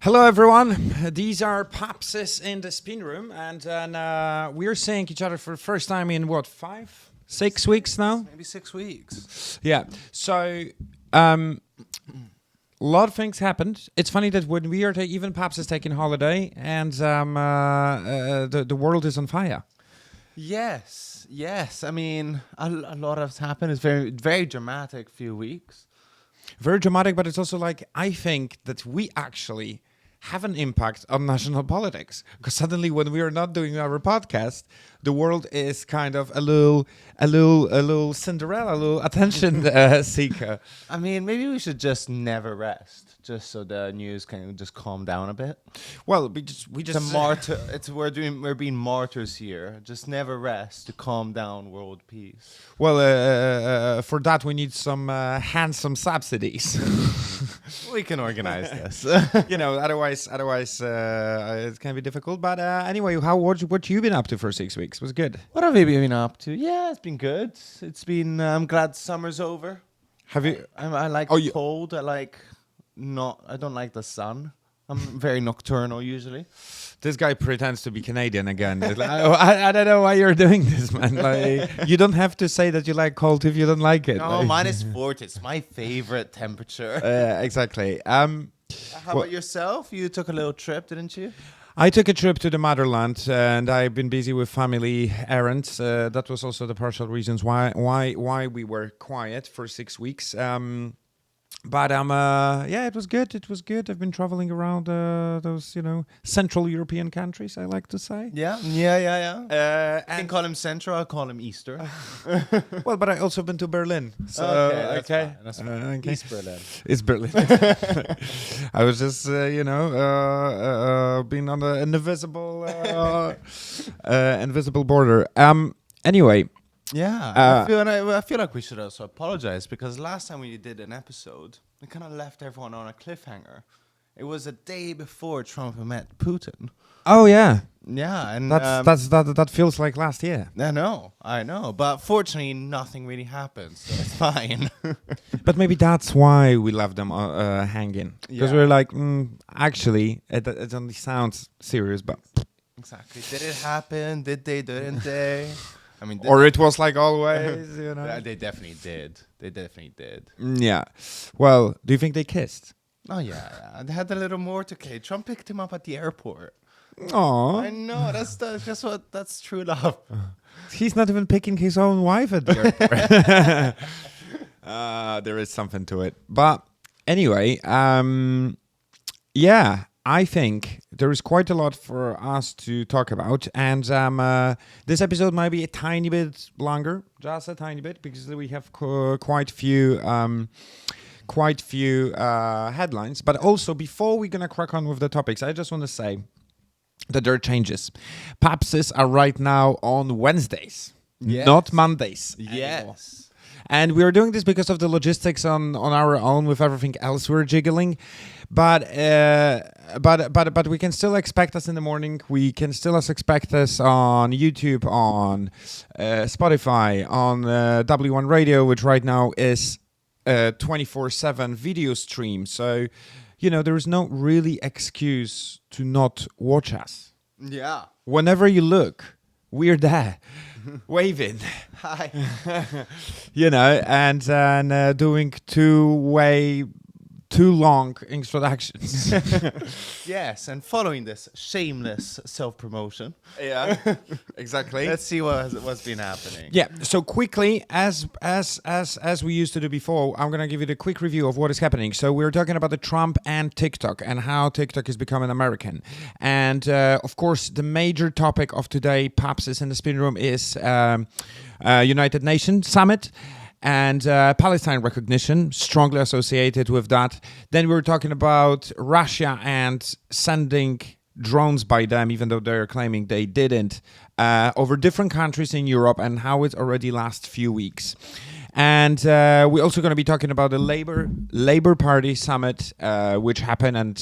Hello everyone, these are Papses in the spin room and we're seeing each other for the first time in what, 6 weeks now? Maybe 6 weeks. Yeah, so a lot of things happened. It's funny that when we are, even Paps is taking holiday and the world is on fire. Yes. I mean, a lot has happened. It's very dramatic few weeks. Very dramatic, but it's also like, I think that we actually have an impact on national politics, because suddenly when we are not doing our podcast, the world is kind of a little Cinderella, a little attention seeker. I mean, maybe we should just never rest, just so the news can just calm down a bit. Well, we just we're being martyrs here. Just never rest to calm down world peace. Well, for that we need some handsome subsidies. We can organize this. Otherwise it can be difficult. But anyway, what you been up to for 6 weeks? Was good. What have you been up to? Yeah, it's been good. It's been. I'm glad summer's over. Have you? I like cold. I don't like the sun. I'm very nocturnal usually. This guy pretends to be Canadian again. It's like, I don't know why you're doing this, man. Like, you don't have to say that you like cold if you don't like it. No, -40. It's my favorite temperature. Exactly. How about yourself? You took a little trip, didn't you? I took a trip to the motherland, and I've been busy with family errands. That was also the partial reasons why we were quiet for 6 weeks. But it was good. It was good. I've been traveling around those, Central European countries, I like to say. Yeah. I can call him Central. I'll call him Easter. Well, but I also been to Berlin. So, okay. That's fine. Okay. East Berlin. It's Berlin. I was just, being on the invisible border. Anyway. Yeah, I feel like we should also apologize, because last time we did an episode, we kind of left everyone on a cliffhanger. It was a day before Trump met Putin. Oh yeah, yeah, and that feels like last year. I know, but fortunately, nothing really happened, so it's fine. But maybe that's why we left them hanging, because we're like, actually, it only sounds serious, but exactly, did it happen? Did they? Didn't they? I mean, or it was like always, Yeah, they definitely did. Yeah. Well, do you think they kissed? Oh yeah. They had a little more to play. Trump picked him up at the airport. Oh, I know. That's true love. He's not even picking his own wife at the airport. There is something to it. But anyway, yeah. I think there is quite a lot for us to talk about, and this episode might be a tiny bit longer, just a tiny bit, because we have quite few headlines. But also, before we're gonna crack on with the topics, I just want to say that there are changes. Papses are right now on Wednesdays, not Mondays. Anymore. Yes. And we are doing this because of the logistics on our own with everything else we're jiggling. But we can still expect us in the morning. We can still expect us on YouTube, on Spotify, on W1 Radio, which right now is 24/7 video stream. So, there is no really excuse to not watch us. Yeah. Whenever you look, we're there. Waving. Hi. And doing too long introductions. Yes, and following this shameless self-promotion. Yeah, exactly. Let's see what's been happening. Yeah, so quickly, as we used to do before, I'm going to give you the quick review of what is happening. So we're talking about the Trump and TikTok and how TikTok is becoming American. And, of course, the major topic of today, Paps is in the spin room, is United Nations Summit. And Palestine Recognition, strongly associated with that. Then we were talking about Russia and sending drones by them, even though they're claiming they didn't, over different countries in Europe, and how it already last few weeks. And we're also going to be talking about the Labour Party summit, which happened, and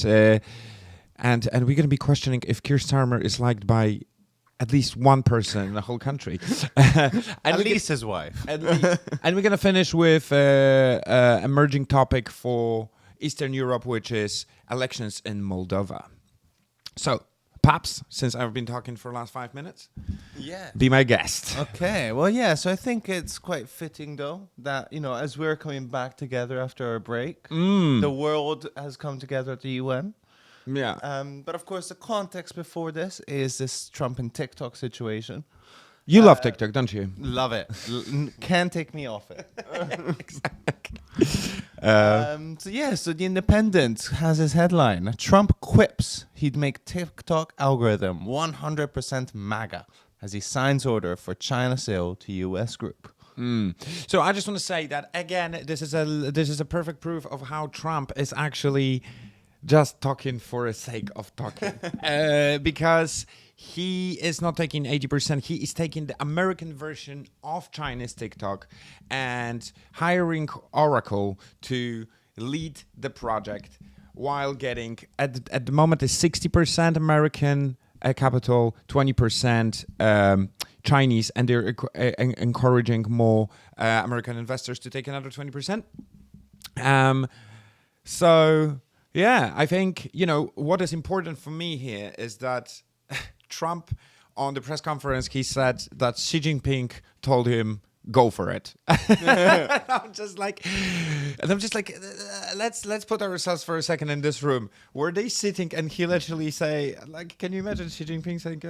we're going to be questioning if Keir Starmer is liked by at least one person in the whole country. At least his wife. And we're going to finish with emerging topic for Eastern Europe, which is elections in Moldova. So, Paps, since I've been talking for the last 5 minutes, Yeah. be my guest. Okay. Well, yeah. So I think it's quite fitting, though, that as we're coming back together after our break, the world has come together at the UN. Yeah. But of course, the context before this is this Trump and TikTok situation. You love TikTok, don't you? Love it. Can't take me off it. Exactly. So The Independent has his headline: Trump quips he'd make TikTok algorithm 100% MAGA as he signs order for China sale to US group. So I just want to say that again, this is a perfect proof of how Trump is actually just talking for the sake of talking, because he is not taking 80%. He is taking the American version of Chinese TikTok and hiring Oracle to lead the project, while getting at the moment is 60% American capital, 20% Chinese, and they're encouraging more American investors to take another 20%. So yeah, I think what is important for me here is that Trump, on the press conference, he said that Xi Jinping told him, go for it. I'm just like, let's put ourselves for a second in this room. Were they sitting and he literally say, like, can you imagine Xi Jinping saying,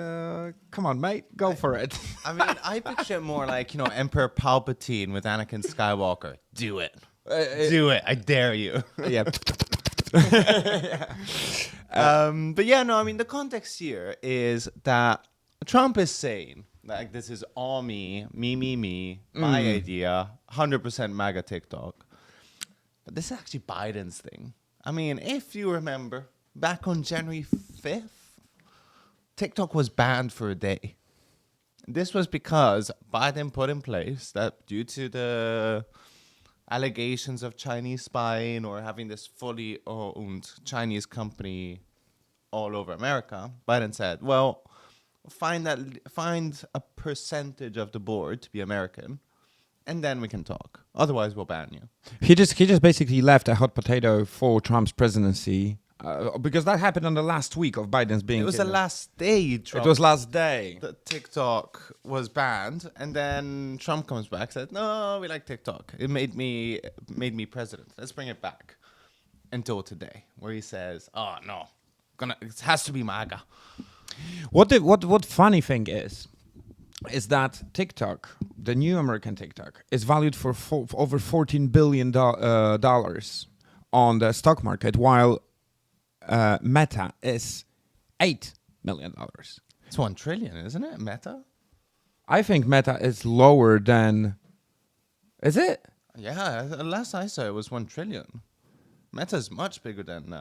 come on, mate, go for it? I mean, I picture it more like, Emperor Palpatine with Anakin Skywalker. Do it. Do it. I dare you. Yeah. But yeah, no, I mean, the context here is that Trump is saying, like, this is all me, my idea, 100% MAGA TikTok. But this is actually Biden's thing. I mean, if you remember, back on January 5th, TikTok was banned for a day. This was because Biden put in place that due to the allegations of Chinese spying or having this fully owned Chinese company all over America, Biden said, well, find a percentage of the board to be American, and then we can talk. Otherwise, we'll ban you. He just basically left a hot potato for Trump's presidency, because that happened on the last week of Biden's being. It was the last day. Trump, it was last day that TikTok was banned, and then Trump comes back, said, "No, we like TikTok. It made me president. Let's bring it back." Until today, where he says, "Oh no, it has to be MAGA." What funny thing is that TikTok, the new American TikTok, is valued for over $14 billion on the stock market, while Meta is $8 million. It's 1 trillion, isn't it? Meta? I think Meta is lower than. Is it? Yeah, last I saw it was 1 trillion. Meta is much bigger than.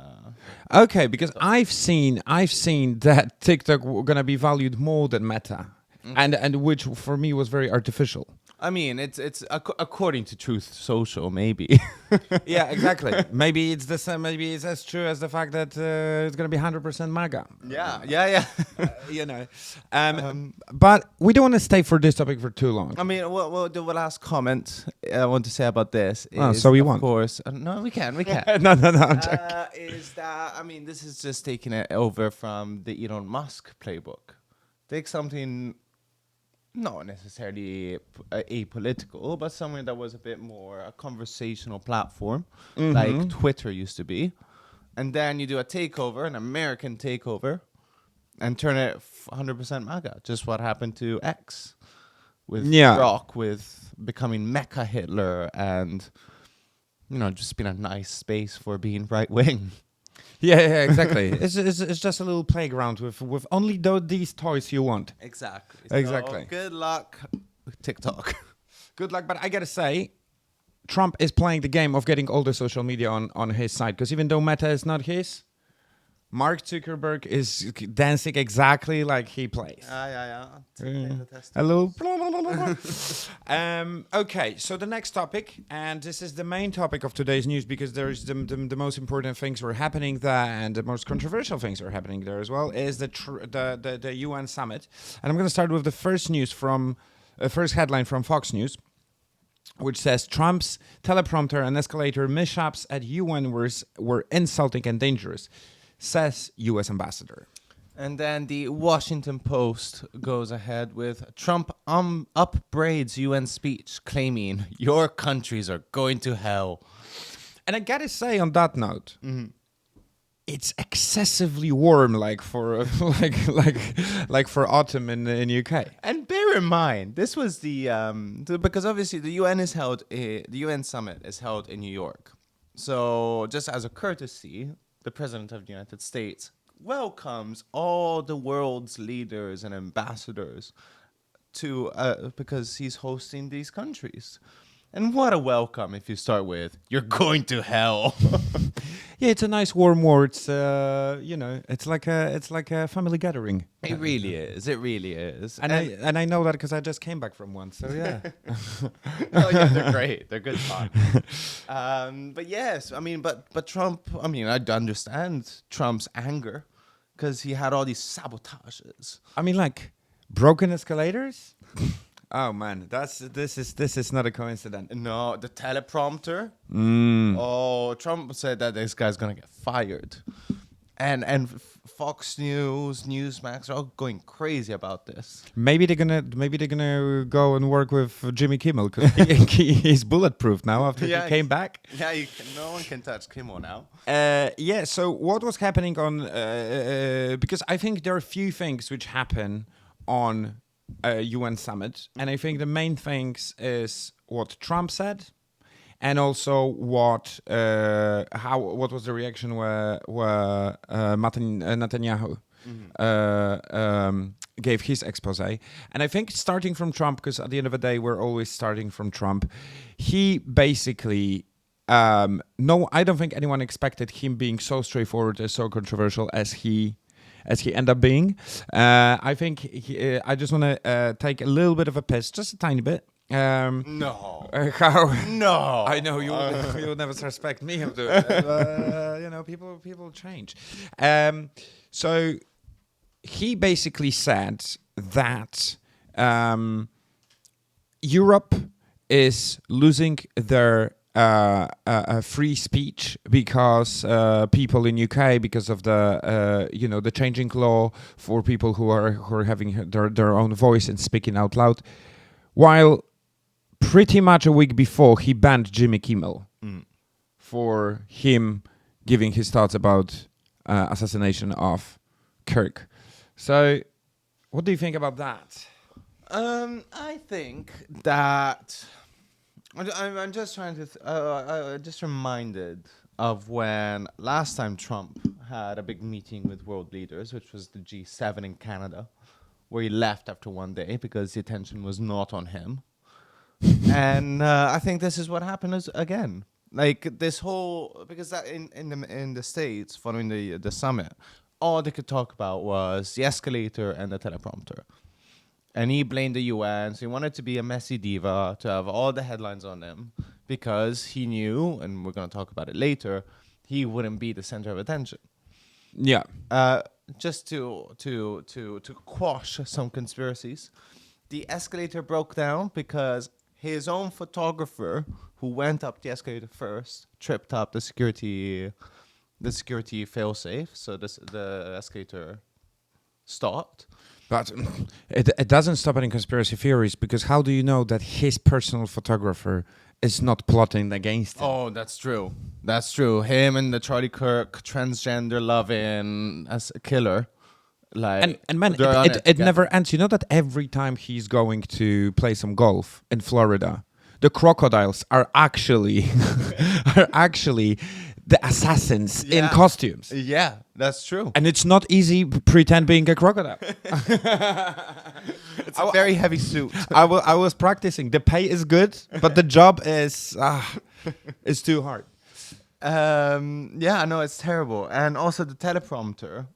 Okay, because I've seen that TikTok gonna be valued more than Meta, and which for me was very artificial. I mean, it's according to Truth Social, maybe. Yeah, exactly. Maybe it's the same. Maybe it's as true as the fact that it's gonna be 100% MAGA. Yeah. But we don't want to stay for this topic for too long. I mean, well, the last comment I want to say about this is, so we of want. course, no, we can. no, I'm joking. Is that, I mean, this is just taking it over from the Elon Musk playbook. Take something not necessarily apolitical, but somewhere that was a bit more a conversational platform, like Twitter used to be. And then you do a takeover, an American takeover, and turn it 100% MAGA. Just what happened to X with Rock, with becoming Mecha Hitler, and just being a nice space for being right wing. Yeah, exactly. it's just a little playground with only these toys you want. Exactly. Exactly. So, good luck with TikTok. Good luck, but I gotta say, Trump is playing the game of getting all the social media on his side, because even though Meta is not his, Mark Zuckerberg is dancing exactly like he plays. Yeah. A little. Okay, so the next topic, and this is the main topic of today's news, because there's the most important things were happening there, and the most controversial things are happening there as well, is the UN summit. And I'm going to start with the first news first headline from Fox News. which says Trump's teleprompter and escalator mishaps at UN were insulting and dangerous, says U.S. ambassador. And then the Washington Post goes ahead with Trump upbraids UN speech, claiming your countries are going to hell. And I gotta say, on that note, it's excessively warm, like for like for autumn in UK. And bear in mind, this was because obviously the UN summit is held in New York. So just as a courtesy, the President of the United States welcomes all the world's leaders and ambassadors to because he's hosting these countries. And what a welcome if you start with, you're going to hell. Yeah, it's a nice warm war. It's it's like a family gathering. It really is. It really is. And I know that because I just came back from one. So yeah. Oh, yeah, they're great. They're good fun. But yes, I mean, but Trump. I mean, I understand Trump's anger because he had all these sabotages. I mean, like broken escalators. Oh man, this is not a coincidence. No, the teleprompter. Mm. Oh, Trump said that this guy's gonna get fired, and Fox News, Newsmax are all going crazy about this. Maybe they're gonna go and work with Jimmy Kimmel because he's bulletproof now after he came back. Yeah, no one can touch Kimmel now. Yeah. So what was happening on? Because I think there are a few things which happen on a UN summit, and I think the main things is what Trump said, and also what was the reaction where Netanyahu gave his expose. And I think starting from Trump, because at the end of the day we're always starting from Trump, he basically no, I don't think anyone expected him being so straightforward and so controversial as he ended up being. I think I just want to take a little bit of a piss, just a tiny bit. No. How? No. I know you would never suspect me of doing it. People change. So he basically said that Europe is losing their free speech because people in UK, because of the the changing law for people who are having their own voice and speaking out loud, while pretty much a week before he banned Jimmy Kimmel for him giving his thoughts about assassination of Kirk. So what do you think about that? I think that I'm just trying to just reminded of when last time Trump had a big meeting with world leaders, which was the G7 in Canada, where he left after one day because the attention was not on him. And I think this is what happened again. Like this whole, because that in the States following the summit, all they could talk about was the escalator and the teleprompter. And he blamed the UN, so he wanted to be a messy diva, to have all the headlines on him, because he knew, and we're going to talk about it later, he wouldn't be the center of attention. Yeah. Just to quash some conspiracies, the escalator broke down because his own photographer, who went up the escalator first, tripped up the security failsafe, so the escalator stopped. But it doesn't stop any conspiracy theories, because how do you know that his personal photographer is not plotting against him? Oh, that's true. That's true. Him and the Charlie Kirk transgender loving as a killer. Like, and man, it never ends. You know that every time he's going to play some golf in Florida, the crocodiles are actually the assassins in costumes. Yeah, that's true. And it's not easy pretend being a crocodile. It's a very heavy suit. I was practicing. The pay is good, but the job is it's too hard. Yeah, no, it's terrible. And also the teleprompter,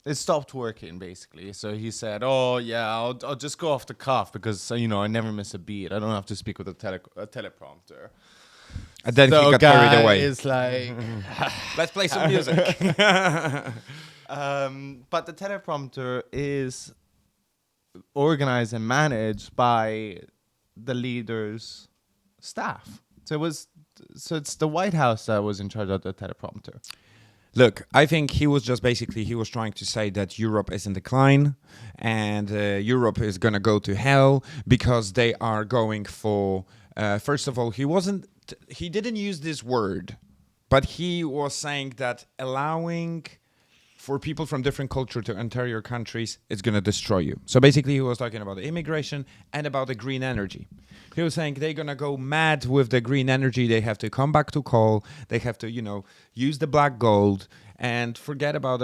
it stopped working basically. So he said, "Oh yeah, I'll just go off the cuff because I never miss a beat. I don't have to speak with a teleprompter." And then he got carried away. It's like, let's play some music. But the teleprompter is organized and managed by the leaders staff. So it's the White House that was in charge of the teleprompter. Look, I think he was trying to say that Europe is in decline and Europe is going to go to hell because they are going for, first of all, he didn't use this word, but he was saying that allowing for people from different culture to enter your countries is going to destroy you. So basically he was talking about the immigration and about the green energy. He was saying they're going to go mad with the green energy. They have to come back to coal. They have to, use the black gold and forget about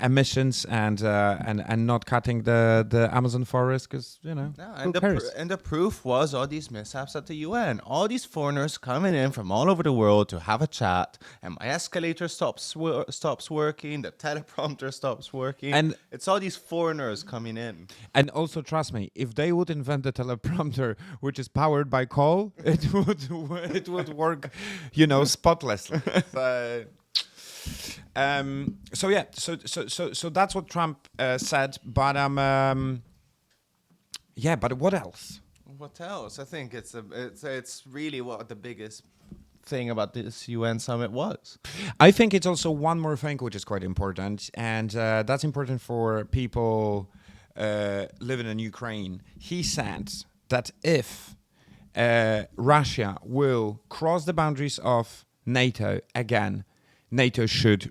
emissions and not cutting the Amazon forest because who cares? And the proof was all these mishaps at the UN. All these foreigners coming in from all over the world to have a chat, and my escalator stops working, the teleprompter stops working, and it's all these foreigners coming in. And also, trust me, if they would invent a teleprompter which is powered by coal, it would work, spotlessly. So that's what Trump said, but but what else? What else? I think it's really what the biggest thing about this UN summit was. I think it's also one more thing which is quite important, and that's important for people living in Ukraine. He said that if Russia will cross the boundaries of NATO again, NATO should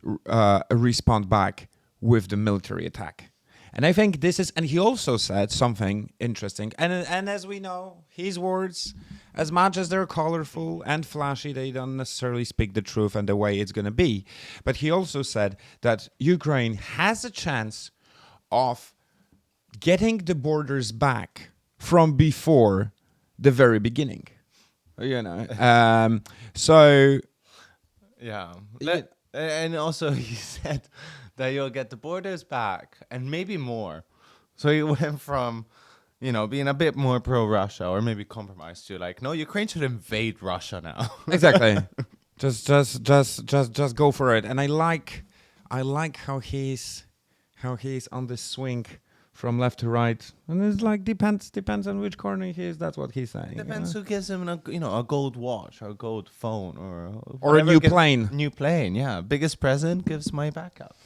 respond back with the military attack. And I think this is, and he also said something interesting. And as we know, his words, as much as they're colorful and flashy, they don't necessarily speak the truth and the way it's going to be. But he also said that Ukraine has a chance of getting the borders back from before the very beginning. So... Yeah. And also he said that you'll get the borders back and maybe more. So he went from, being a bit more pro-Russia or maybe compromised to no, Ukraine should invade Russia now. Exactly. just go for it. And I like how he's on the swing from left to right, and it's depends on which corner he is. That's what he's saying. Depends who gives him a gold watch or a gold phone or a new plane. New plane, yeah. Biggest present gives my backup.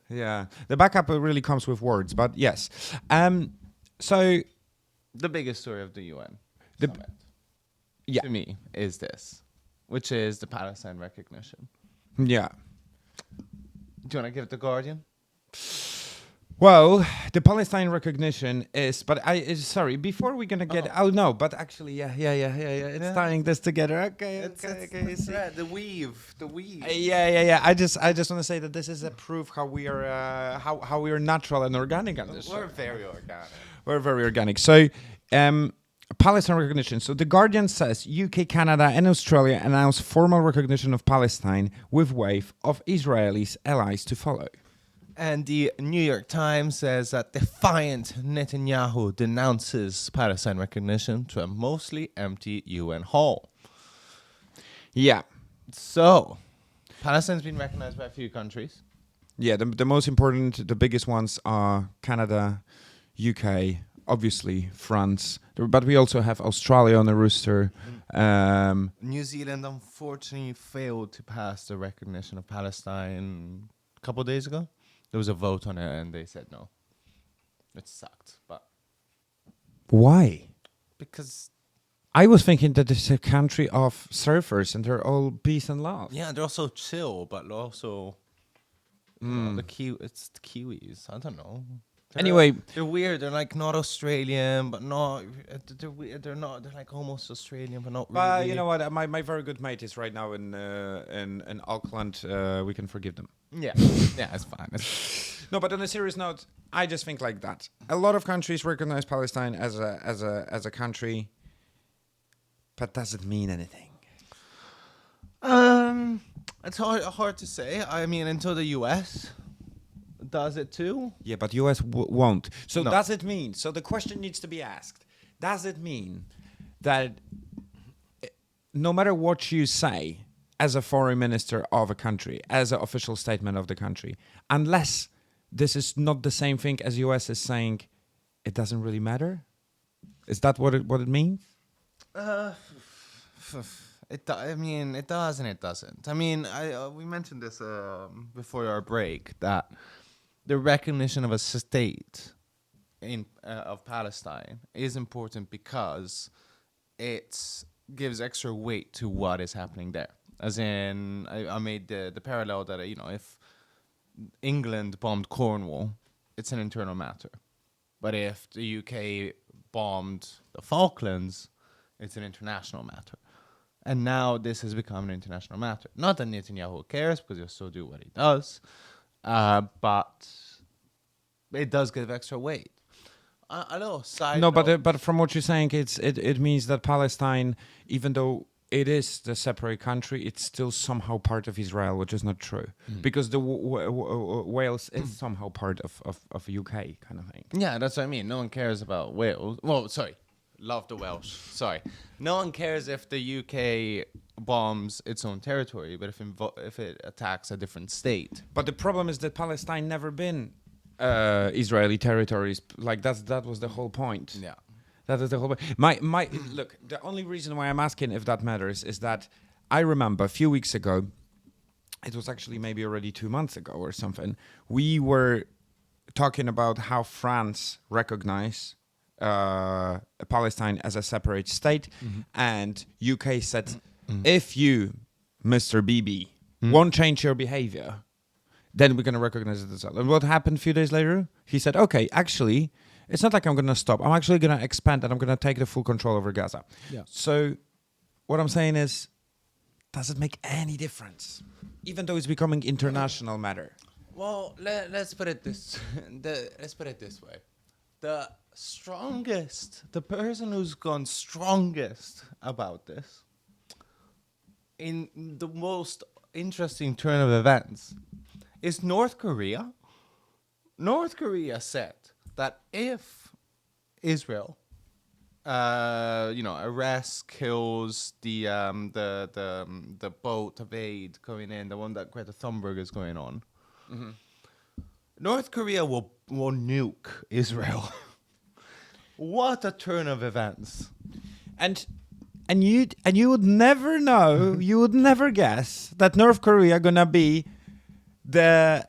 Yeah, the backup really comes with words, but yes. So the biggest story of the UN summit, to me, is this, which is the Palestine Recognition. Yeah. Do you want to give it the Guardian? Well, the Palestine Recognition is, but sorry, before we're gonna get, but actually, it's tying this together. Okay. The weave. I just want to say that this is a proof how we are, how we are natural and organic on this. We're very organic. We're very organic. So, Palestine Recognition. So the Guardian says UK, Canada, and Australia announce formal recognition of Palestine with wave of Israelis allies to follow. And the New York Times says that defiant Netanyahu denounces Palestine recognition to a mostly empty UN hall. Yeah. So, Palestine's been recognized by a few countries. Yeah, the most important, the biggest ones are Canada, UK, obviously France, but we also have Australia on the rooster. New Zealand unfortunately failed to pass the recognition of Palestine a couple of days ago. There was a vote on it and they said no. It sucked, but... Why? Because... I was thinking that it's a country of surfers and they're all peace and love. Yeah, they're also chill, but also... it's the Kiwis. I don't know. They're weird. They're not Australian, but not... They're weird. They're almost Australian, but not really. But you know what? My very good mate is right now in Auckland. We can forgive them. Yeah, it's fine. No, but on a serious note, I just think like that. A lot of countries recognize Palestine as a country, but does it mean anything? It's hard to say. I mean, until the US does it too. Yeah, but US won't. So No. does it mean? So the question needs to be asked. Does it mean that no matter what you say as a foreign minister of a country, as an official statement of the country, unless this is not the same thing as US is saying, it doesn't really matter? Is that what it means? Uh, I mean, it does and it doesn't. I mean, we mentioned this before our break that the recognition of a state in of Palestine is important because it gives extra weight to what is happening there. As in, I made the parallel that if England bombed Cornwall, it's an internal matter. But if the UK bombed the Falklands, it's an international matter. And now this has become an international matter. Not that Netanyahu cares, because he'll still do what he does, but it does give extra weight. I know. Side No, note. but from what you're saying, it means that Palestine, even though it is the separate country, it's still somehow part of Israel, which is not true, because the Wales is somehow part of UK kind of thing. Yeah, that's what I mean. No one cares about Wales. Well, sorry. Love the Welsh. Sorry. No one cares if the UK bombs its own territory, but if it attacks a different state. But the problem is that Palestine never been Israeli territories. Like that was the whole point. Yeah. That is the whole point. My look. The only reason why I'm asking if that matters is that I remember a few weeks ago. It was actually maybe already 2 months ago or something. We were talking about how France recognized Palestine as a separate state, and UK said, if you, Mr. BB, won't change your behavior, then we're going to recognize it as well. And what happened a few days later? He said, okay, actually, it's not like I'm going to stop. I'm actually going to expand and I'm going to take the full control over Gaza. Yeah. So what I'm saying is, does it make any difference? Even though it's becoming international matter. Well, let's put it this way. The person who's gone strongest about this, in the most interesting turn of events, is North Korea. North Korea said that if Israel, arrests, kills the boat of aid going in, the one that Greta Thunberg is going on, North Korea will nuke Israel. What a turn of events! And you would never know, you would never guess that North Korea gonna be the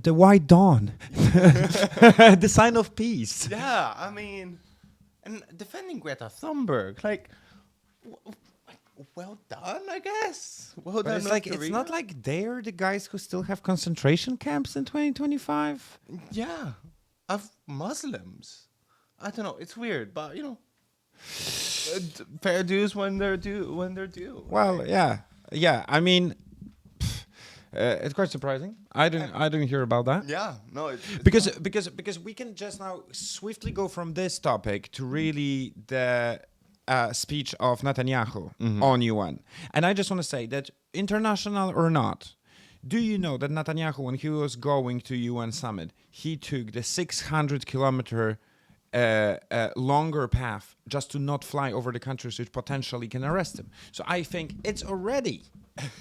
white dawn, the sign of peace. Yeah, I mean, and defending Greta Thunberg, like, well done, I guess. Well But done, it's North like it's Korea. not like they're the guys who still have concentration camps in 2025. Yeah, of Muslims. I don't know. It's weird, but fair dues when they're due. Well, yeah. I mean, it's quite surprising. I didn't hear about that. Yeah, no, it's Because we can just now swiftly go from this topic to really the speech of Netanyahu on UN. And I just want to say that, international or not, do you know that Netanyahu, when he was going to UN summit, he took the 600-kilometer longer path just to not fly over the countries which potentially can arrest him. So I think it's already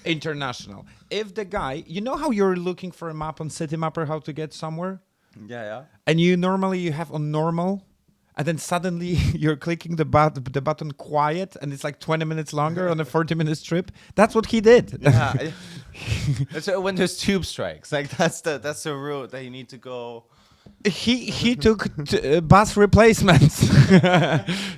international. If the guy, you know how you're looking for a map on City Mapper how to get somewhere? yeah. And you have on normal, and then suddenly you're clicking the button quiet, and it's like 20 minutes longer on a 40-minute trip. That's what he did. Yeah. So when there's tube strikes, like that's the route that you need to go. He took bus replacements.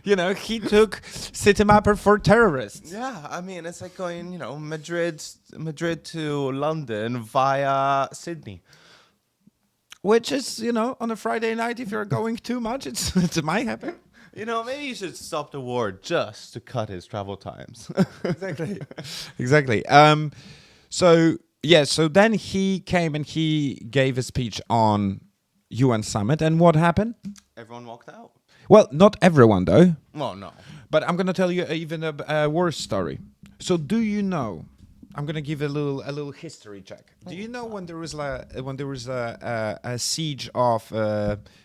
He took City Mapper for terrorists. Yeah, I mean it's like going, Madrid to London via Sydney. Which is, on a Friday night, if you're going too much, it might happen. Maybe you should stop the war just to cut his travel times. Exactly. So then he came and he gave a speech on UN summit, and what happened? Everyone walked out. Well, not everyone though. Well, no. But I'm gonna tell you even a worse story. So do you know? I'm gonna give a little history check. Do you know when there was a siege of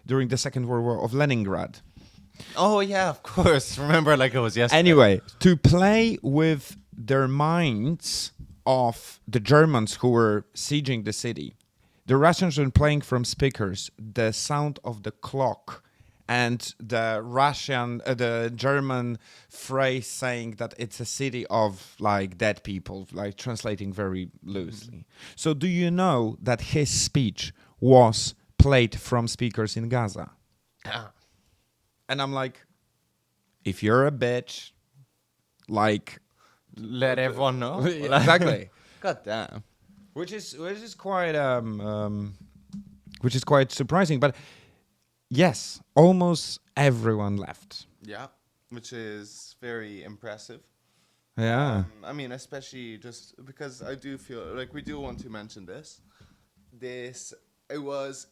during the Second World War of Leningrad? Oh yeah, of course. Remember, like it was yesterday. Anyway, to play with their minds of the Germans who were sieging the city, the Russians were playing from speakers the sound of the clock and the German phrase saying that it's a city of like dead people, like translating very loosely. So do you know that his speech was played from speakers in Gaza? Ah. And I'm like, if you're a bitch, like Let everyone know. exactly. God damn. Which is quite surprising, but yes, almost everyone left. Yeah, which is very impressive. Yeah. I mean, especially just because I do feel like we do want to mention this. It was,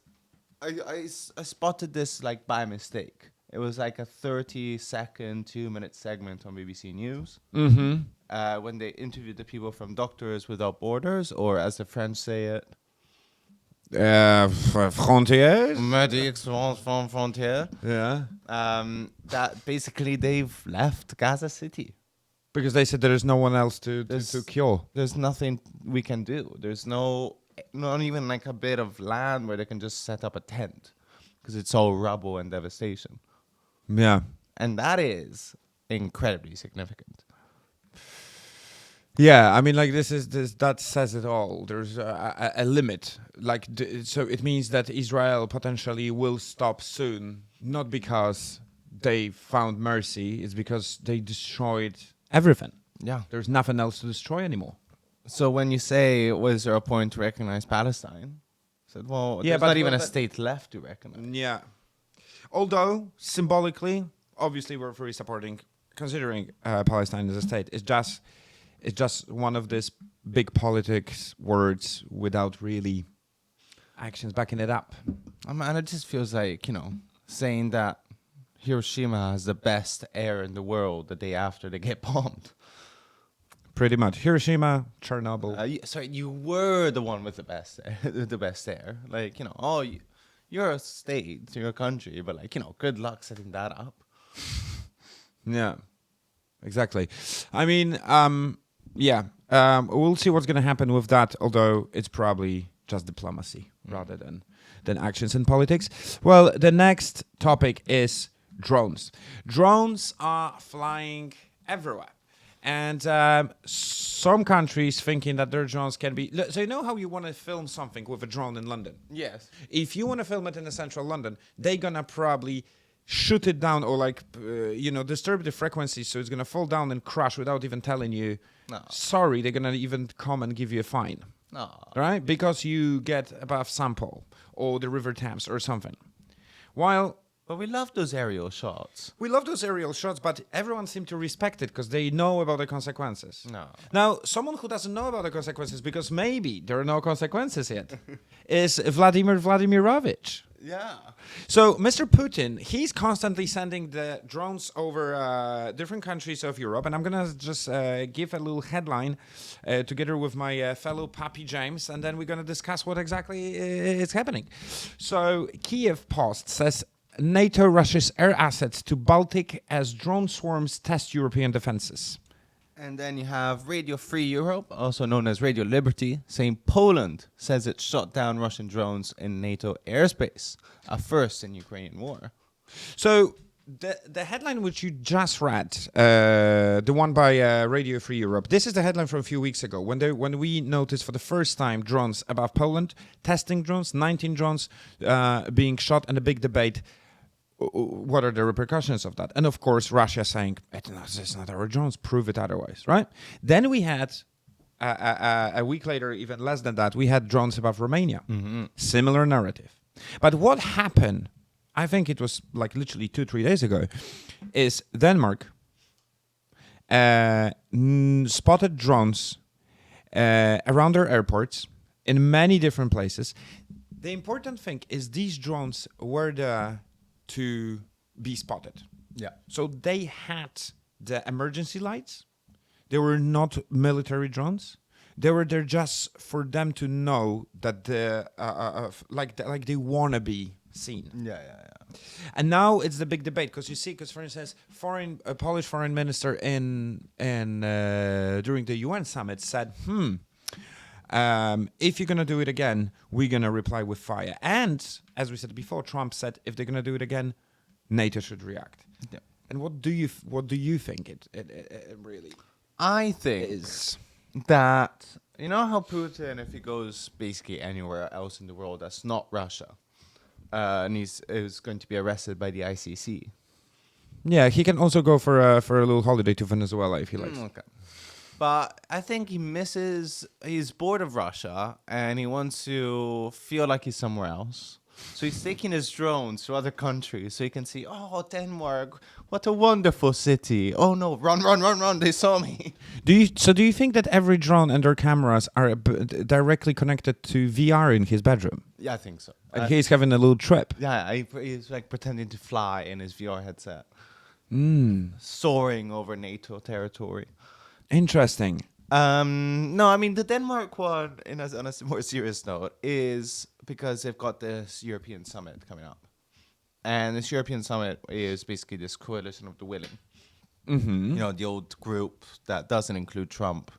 I spotted this like by mistake. It was like a 30-second, 2-minute segment on BBC News. When they interviewed the people from Doctors Without Borders, or as the French say it, Frontiers. Medics Sans Frontières. Yeah. That basically they've left Gaza City. Because they said there is no one else to kill. There's nothing we can do. There's not even like a bit of land where they can just set up a tent, because it's all rubble and devastation. Yeah. And that is incredibly significant. Yeah, I mean, like that says it all. There's a limit, like so it means that Israel potentially will stop soon, not because they found mercy, it's because they destroyed everything. Yeah. There's nothing else to destroy anymore. So when you say, was there a point to recognize Palestine? I said, well, Yeah, there's but not even a that- state left to recognize. Yeah. Although symbolically, obviously, we're very supporting considering Palestine as a state. It's just one of these big politics words without really actions backing it up. And it just feels like, saying that Hiroshima has the best air in the world the day after they get bombed. Pretty much. Hiroshima, Chernobyl. Sorry, you were the one with the best air, the best air. Like, you're a state, you're a country, but like, good luck setting that up. Yeah, exactly. I mean, yeah, we'll see what's going to happen with that, although it's probably just diplomacy rather than actions in politics. Well, the next topic is drones. Drones are flying everywhere. And some countries thinking that their drones can be... So you know how you want to film something with a drone in London? Yes. If you want to film it in the central London, they're going to probably shoot it down or disturb the frequency so it's going to fall down and crash without even telling you, No. sorry, they're going to even come and give you a fine. No. Right? Because you get above sample or the River Thames or something. While... But we love those aerial shots. We love those aerial shots, but everyone seems to respect it because they know about the consequences. No. Now, someone who doesn't know about the consequences, because maybe there are no consequences yet, is Vladimir Vladimirovich. Yeah. So, Mr. Putin, he's constantly sending the drones over different countries of Europe, and I'm going to just give a little headline together with my fellow Papi James, and then we're going to discuss what exactly is happening. So, Kiev Post says... NATO rushes air assets to Baltic as drone swarms test European defenses. And then you have Radio Free Europe, also known as Radio Liberty, saying Poland says it shot down Russian drones in NATO airspace, a first in Ukrainian war. So the headline which you just read, the one by Radio Free Europe, this is the headline from a few weeks ago when we noticed for the first time drones above Poland, testing drones, 19 drones being shot, and a big debate. What are the repercussions of that? And of course, Russia saying, it's not our drones, prove it otherwise, right? Then we had, a week later, even less than that, we had drones above Romania. Mm-hmm. Similar narrative. But what happened, I think it was like literally 2-3 days ago, is Denmark spotted drones around their airports in many different places. The important thing is these drones were there to be spotted. Yeah. So they had the emergency lights. They were not military drones. They were there just for them to know that like they want to be seen. Yeah. And now it's the big debate because for instance, a Polish foreign minister in during the UN summit said, if you're going to do it again, we're going to reply with fire. And, as we said before, Trump said, if they're going to do it again, NATO should react. Yeah. And what do you think it really I think is? that, you know how Putin, if he goes basically anywhere else in the world that's not Russia, and is going to be arrested by the ICC. Yeah, he can also go for a little holiday to Venezuela if he likes. Okay. But I think he's bored of Russia and he wants to feel like he's somewhere else. So he's taking his drones to other countries so he can see, oh, Denmark, what a wonderful city. Oh no, run, they saw me. Do you think that every drone and their cameras are directly connected to VR in his bedroom? Yeah, I think so. And he's having a little trip. Yeah, he's like pretending to fly in his VR headset, Mm. soaring over NATO territory. Interesting. No, I mean the Denmark one, on a more serious note, is because they've got this European summit coming up, and this European summit is basically this coalition of the willing. Mm-hmm. You know, the old group that doesn't include Trump,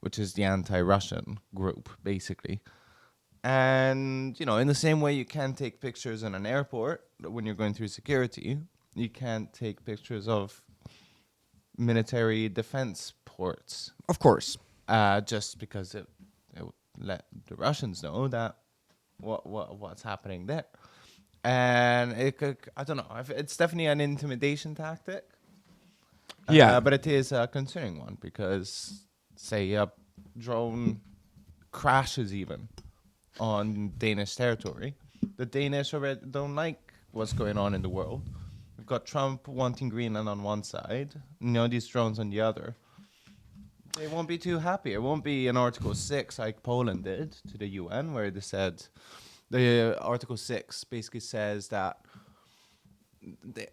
which is the anti-Russian group, basically. And you know, in the same way you can't take pictures in an airport when you're going through security, you can't take pictures of military defense ports, Of course. just because it would let the Russians know that what's happening there, and it could, I don't know, it's definitely an intimidation tactic. Yeah. But it is a concerning one because, say, a drone crashes even on Danish territory, the Danish already don't like what's going on in the world. We've got Trump wanting Greenland on one side, you know, these drones on the other. They won't be too happy. It won't be an Article 6 like Poland did to the UN, where they said, the Article 6 basically says that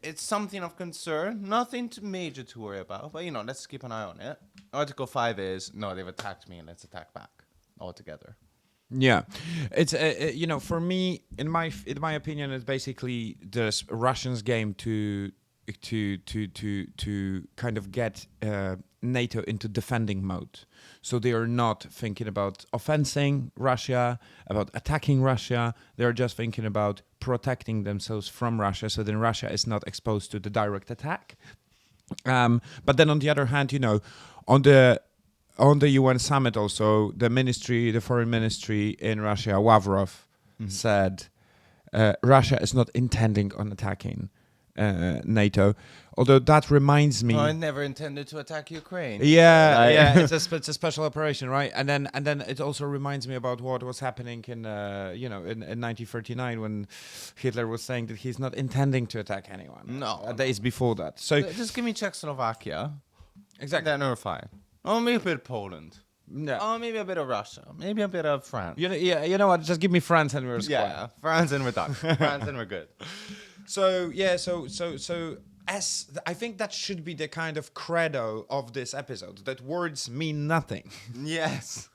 it's something of concern, nothing major to worry about, but, you know, let's keep an eye on it. Article 5 is, no, they've attacked me and let's attack back altogether. Yeah, it's you know, for me, in my opinion, it's basically the Russians' game to kind of get NATO into defending mode. So they are not thinking about offending Russia, about attacking Russia. They are just thinking about protecting themselves from Russia, so then Russia is not exposed to the direct attack. But then on the other hand, you know, on the UN summit also, the foreign ministry in Russia, Lavrov, said Russia is not intending on attacking NATO. Although that reminds me, No, I never intended to attack Ukraine. yeah, it's a special operation, right? And then it also reminds me about what was happening in in 1939 when Hitler was saying that he's not intending to attack anyone. No. Days before that. So Just give me Czechoslovakia. exactly. Then we're fine. Oh, maybe a bit of Poland. No. Oh, maybe a bit of Russia. Maybe a bit of France. You know what? Just give me France and we're square. Yeah, France and we're done. France and we're good. So yeah, so I think that should be the kind of credo of this episode, that words mean nothing. Yes.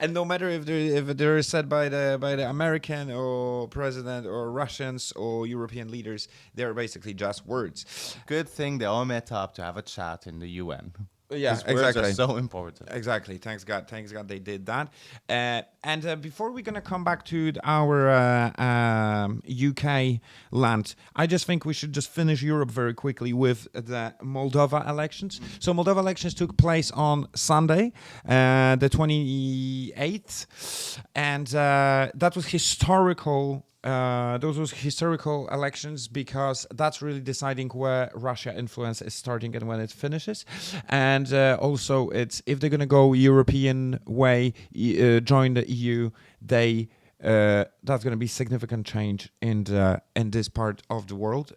And no matter if they're said by the American or president or Russians or European leaders, they're basically just words. Good thing they all met up to have a chat in the UN. Yeah, These words are so important. Exactly. Thanks God they did that. And before we're gonna come back to our UK land, I just think we should just finish Europe very quickly with the Moldova elections. So Moldova elections took place on Sunday, the 28th, and that was historical. Those were historical elections because that's really deciding where Russia influence is starting and when it finishes. And also, it's if they're going to go European way, join the EU, that's going to be significant change in this part of the world.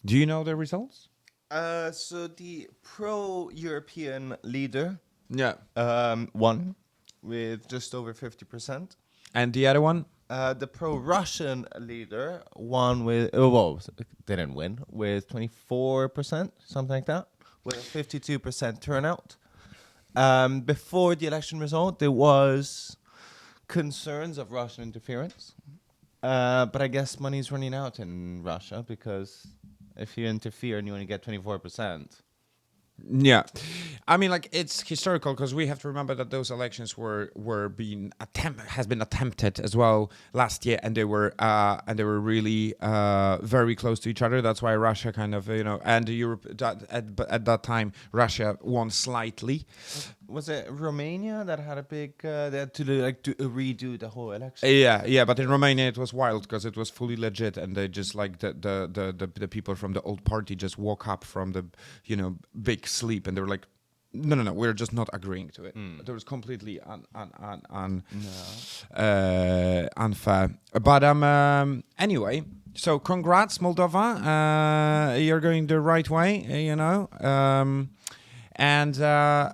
Do you know the results? So the pro-European leader Yeah. won with just over 50%. And the other one? The pro-Russian leader won with, didn't win, with 24%, something like that, with a 52% turnout. Before the election result, there was concerns of Russian interference. But I guess money's running out in Russia because if you interfere and you only get 24%, Yeah, I mean, like it's historical because we have to remember that those elections were being has been attempted as well last year, and they were really very close to each other. That's why Russia kind of and Europe at that time Russia won slightly. Was it Romania that had a big? They had to redo the whole election. Yeah, but in Romania it was wild because it was fully legit, and they just like the people from the old party just woke up from the big sleep, and they were like, no, we're just not agreeing to it. It was completely unfair. But anyway, so congrats Moldova, you're going the right way, and.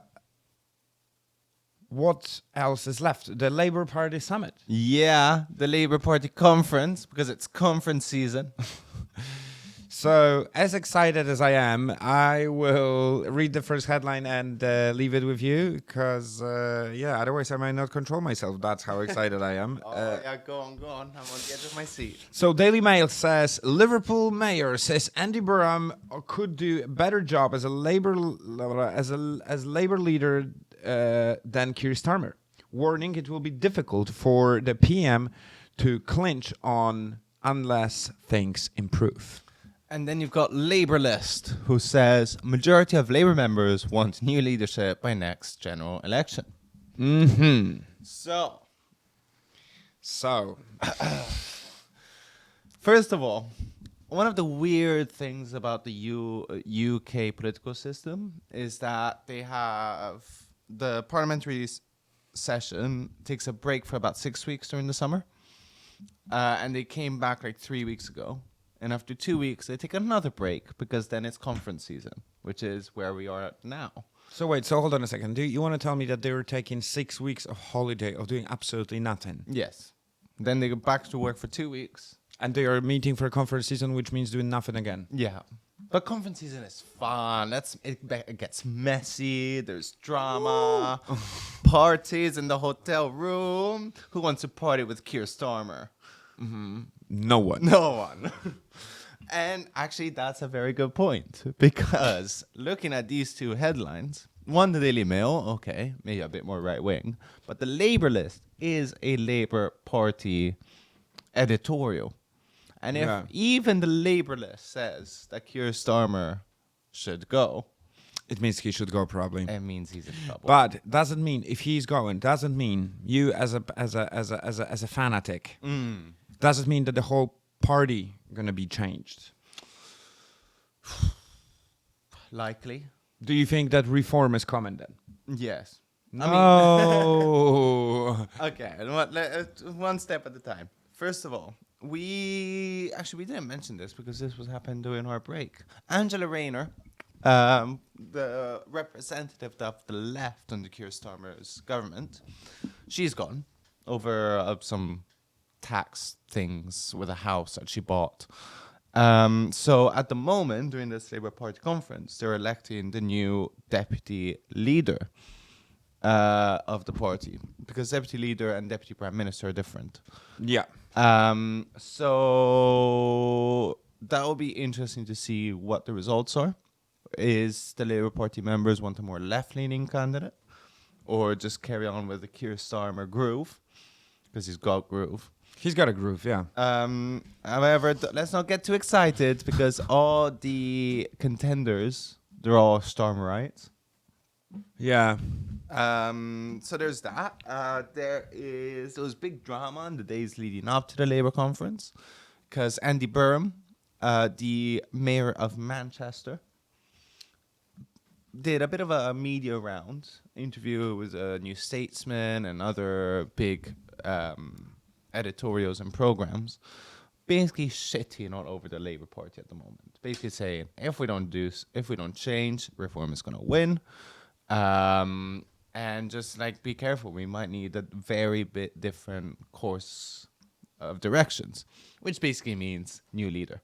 What else is left? The Labour Party summit. Yeah, the Labour Party conference, because it's conference season. So, as excited as I am, I will read the first headline and leave it with you, because, otherwise I might not control myself. That's how excited I am. Go on. I'm on the edge of my seat. So, Daily Mail says, Liverpool mayor says Andy Burnham could do a better job as a Labour leader than Keir Starmer, warning it will be difficult for the PM to clinch on unless things improve. And then you've got Labour List, who says majority of Labour members want new leadership by next general election. So, first of all, one of the weird things about the UK political system is that they have the parliamentary session takes a break for about 6 weeks during the summer, and they came back like 3 weeks ago. And after 2 weeks, they take another break because then it's conference season, which is where we are at now. So hold on a second. Do you want to tell me that they were taking 6 weeks of holiday of doing absolutely nothing? Yes. Then they go back to work for 2 weeks. And they are meeting for a conference season, which means doing nothing again. Yeah. But conference season is fun. It gets messy. There's drama. Parties in the hotel room. Who wants to party with Keir Starmer? No one. No one. And actually, that's a very good point. Because looking at these two headlines, one, the Daily Mail, okay, maybe a bit more right-wing. But the Labour List is a Labour Party editorial. And if even the Labour List says that Keir Starmer should go, it means he should go probably. it means he's in trouble. But doesn't mean if he's going, doesn't mean you as a fanatic. Doesn't mean that the whole party gonna be changed. Likely. Do you think that reform is coming then? Yes. No. Okay, one step at a time. First of all, we didn't mention this because this was happened during our break. Angela Rayner, the representative of the left under Keir Starmer's government, she's gone over some tax things with a house that she bought. So at the moment, during this Labour Party conference, they're electing the new deputy leader of the party, because deputy leader and deputy prime minister are different. Yeah. So that will be interesting to see what the results are. Is the Labour Party members want a more left-leaning candidate, or just carry on with the Keir Starmer groove, because he's got groove. He's got a groove, yeah. However, let's not get too excited, because all the contenders, they're all Starmerites. Yeah. So there's that. There was big drama in the days leading up to the Labour conference, because Andy Burnham, the mayor of Manchester, did a bit of a media round interview with a New Statesman and other big editorials and programs, basically shitting all over the Labour Party at the moment. Basically saying, if we don't change, reform is going to win. And just like be careful, we might need a very bit different course of directions, which basically means new leader.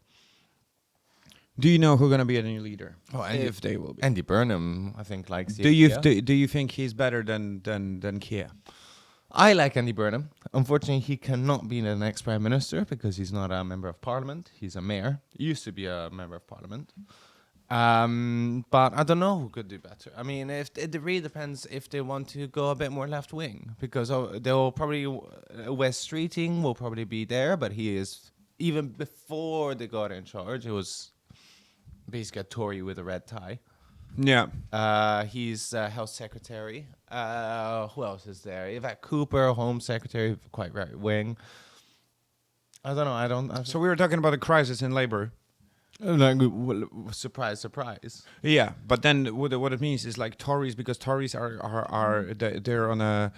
Do you know who's gonna be a new leader? Oh, if they will be. Andy Burnham, I think, likes. Do you think he's better than Keir? I like Andy Burnham. Unfortunately, he cannot be the next prime minister because he's not a member of parliament. He's a mayor. He used to be a member of parliament. But I don't know who could do better. I mean, if it really depends if they want to go a bit more left wing, because they'll probably West Streeting will probably be there, but he is even before they got in charge. It was basically a Tory with a red tie. He's health secretary. Who else is there? Yvette Cooper, home secretary, quite right wing. I don't know. So we were talking about a crisis in labor. Like, surprise, surprise. Yeah, but then what it means is like Tories, because Tories they're on a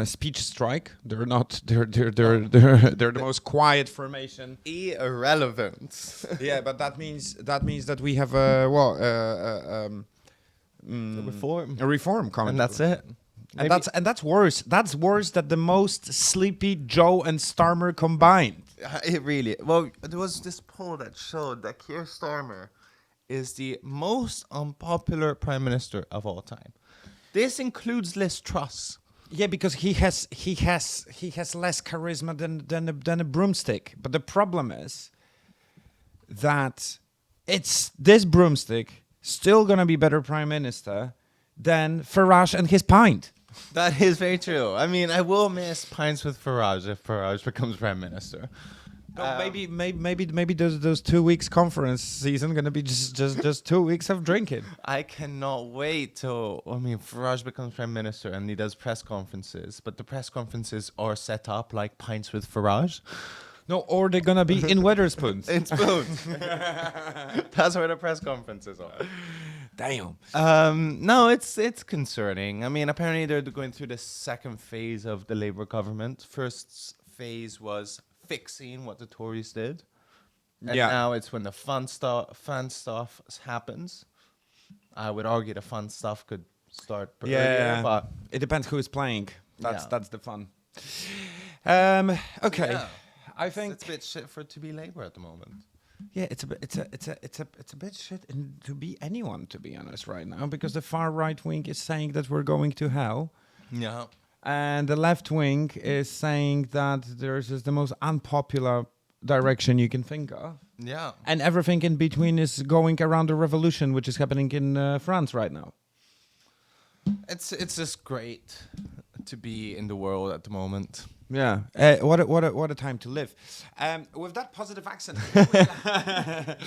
speech strike. They're not. They're the most quiet formation. Irrelevant. Yeah, but that means that we have A reform coming, and that's it. And that's worse. That's worse than the most sleepy Joe and Starmer combined. It really. Well, there was this poll that showed that Keir Starmer is the most unpopular prime minister of all time. This includes Liz Truss. Yeah, because he has less charisma than a broomstick. But the problem is that it's this broomstick still gonna be better prime minister than Farage and his pint. That is very true. I mean, I will miss pints with Farage if Farage becomes prime minister. Maybe those 2 weeks conference season gonna be just 2 weeks of drinking. I cannot wait till Farage becomes prime minister and he does press conferences, but the press conferences are set up like pints with Farage. No, or they're gonna be in Wetherspoons. In spoons. That's where the press conferences are. Damn. No, it's concerning. I mean, apparently they're going through the second phase of the Labour government. First phase was fixing what the Tories did. And now it's when the fun stuff happens. I would argue the fun stuff could start earlier, but it depends who is playing. That's the fun. Okay. Yeah. I think it's a bit shit for it to be Labour at the moment. Yeah, it's a bit shit to be anyone, to be honest, right now, because the far right wing is saying that we're going to hell. Yeah. And the left wing is saying that there's is the most unpopular direction you can think of. Yeah. And everything in between is going around the revolution, which is happening in France right now. It's just great to be in the world at the moment. Yeah, what a time to live. With that positive accent, I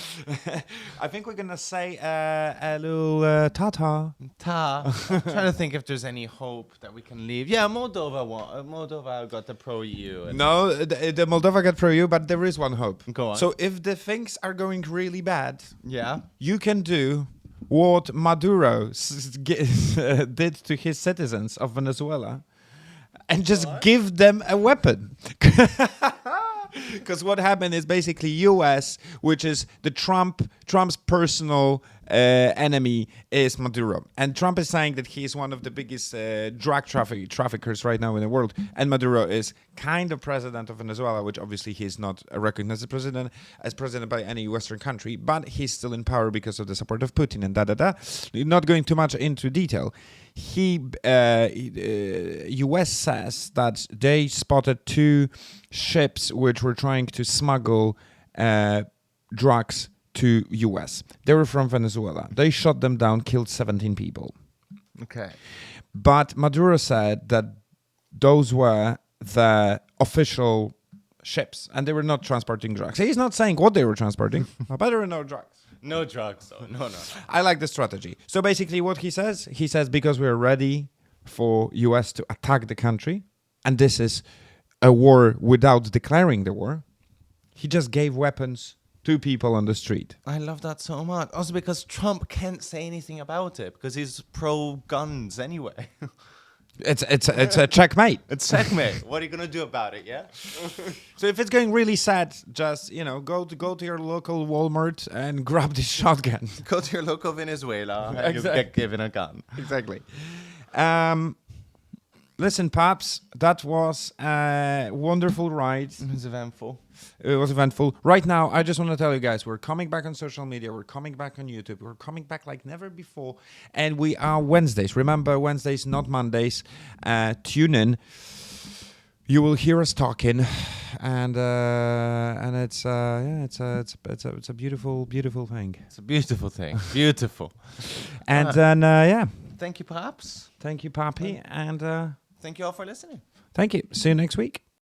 think we're gonna say a little ta-ta. I'm trying to think if there's any hope that we can leave. Yeah, Moldova got the pro-EU. No, the Moldova got pro-EU, but there is one hope. Go on. So if the things are going really bad, yeah, you can do what Maduro did to his citizens of Venezuela. And just give them a weapon. Because what happened is basically US, which is the Trump's personal enemy, is Maduro. And Trump is saying that he is one of the biggest drug traffickers right now in the world. And Maduro is kind of president of Venezuela, which obviously he is not recognized as president by any Western country, but he's still in power because of the support of Putin and Not going too much into detail. US says that they spotted 2 ships which were trying to smuggle drugs to US. They were from Venezuela. They shot them down, killed 17 people. Okay. But Maduro said that those were the official ships and they were not transporting drugs. He's not saying what they were transporting, but there were no drugs. No drugs, though. No. I like the strategy. So basically what he says because we're ready for US to attack the country, and this is a war without declaring the war, he just gave weapons to people on the street. I love that so much. Also because Trump can't say anything about it because he's pro-guns anyway. It's a checkmate. It's checkmate. What are you gonna do about it? Yeah. So if it's going really sad, just go to your local Walmart and grab this shotgun. Go to your local Venezuela and you get given a gun. Exactly. Listen, Paps, that was a wonderful ride. It was eventful. It was eventful. Right now, I just want to tell you guys, we're coming back on social media. We're coming back on YouTube. We're coming back like never before. And we are Wednesdays. Remember, Wednesdays, not Mondays. Tune in. You will hear us talking. and it's it's a beautiful thing. It's a beautiful thing. Beautiful. And then Thank you, Paps. thank you, Papi, and Thank you all for listening. thank you. See you next week.